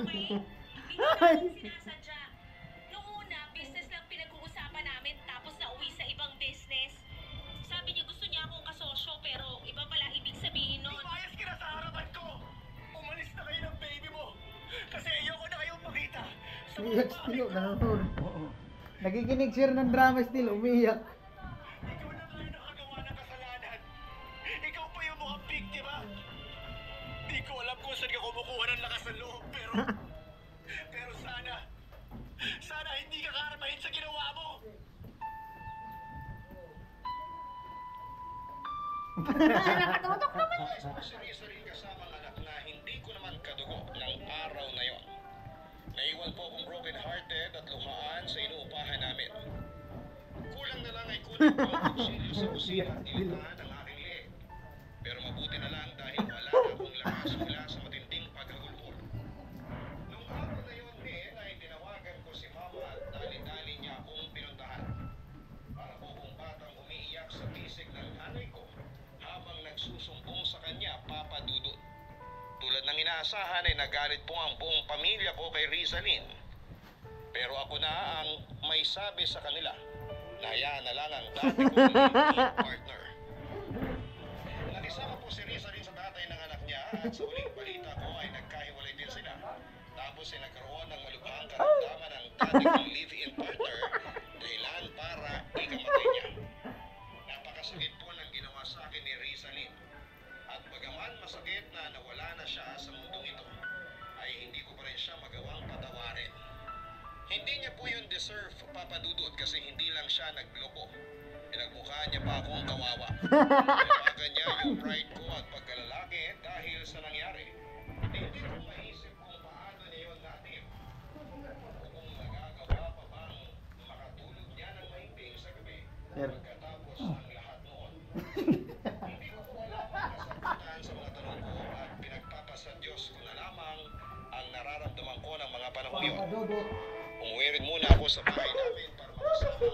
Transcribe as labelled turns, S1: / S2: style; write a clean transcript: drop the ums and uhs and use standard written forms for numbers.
S1: okay? Hindi namin sinasadya. Noong una, business lang pinag-uusapan namin tapos nauwi sa ibang business. Sabi niya gusto niya akong kasosyo pero iba pala ibig sabihin nun.
S2: Lumayas ka na sa harapan ko! Umalis na kayo ng baby mo! Kasi ayoko na kayong makita! Sa
S3: Umiyak still, nanonood. Nakikinig siya ng drama still, umiyak.
S2: ikaw na kayo nakagawa ng kasalanan! Ikaw pa yung mukhang biktima! Di ko alam kung saan ka kumukuha ng lakas ng loob, pero sana hindi ka karmahin sa ginawa mo!
S1: Nakatutok naman.
S4: Sari-sari kasamang anak na hindi ko naman kadugo ng araw na yon. Naiwan po akong broken-hearted at luhaan sa inuupahan namin. Kulang na lang ay kunin ko ang auxilio sa kusina at ilitaan ang aking leeg. Pero mabuti na lang dahil wala na akong lakas mula sa matinding paghagulhol. Nung araw na yon din ay tinawagan ko si Mama at dali-dali niya akong pinuntahan. Para po kung batang umiiyak sa bisig ng nanay ko habang nagsusumbong sa kanya, Papa Dudut. Tulad ng inaasahan ay nagalit po ang buong pamilya ko kay Rizalyn. Pero ako na ang may sabi sa kanila na hayaan na lang ang dati kong live-in partner. Nakisama po si Rizalyn sa tatay ng anak niya at sa uling balita ko ay nagkahiwalay din sila. Tapos ay nagkaroon ng malubhang karamdaman ng dati kong live-in partner dahilan para ikamatay niya. Napakasakit po ng ginawa sa akin ni Rizalyn. At bagaman masakit na nawala na siya sa mundong ito, ay hindi ko pa rin siya magawang patawarin. Hindi niya po yun deserve, Papa Dudut, kasi hindi lang siya nagloko. Pinagmukha niya pa akong kawawa. Pinawagan niya yung pride ko at pagkalalaki dahil sa nangyari. Hindi ko maisip kung paano niya yun natin. O kung nagagawa pa bang makatulog niya ng mahimbing sa gabi pagkatapos ng lahat noon. Hindi ko po alam ang kasagutan sa mga tanong ko at pinagpapasa Diyos ko na lamang ang nararamdaman ko ng mga panahon yun. Umuwi rin muna ako sa bahay namin para makasama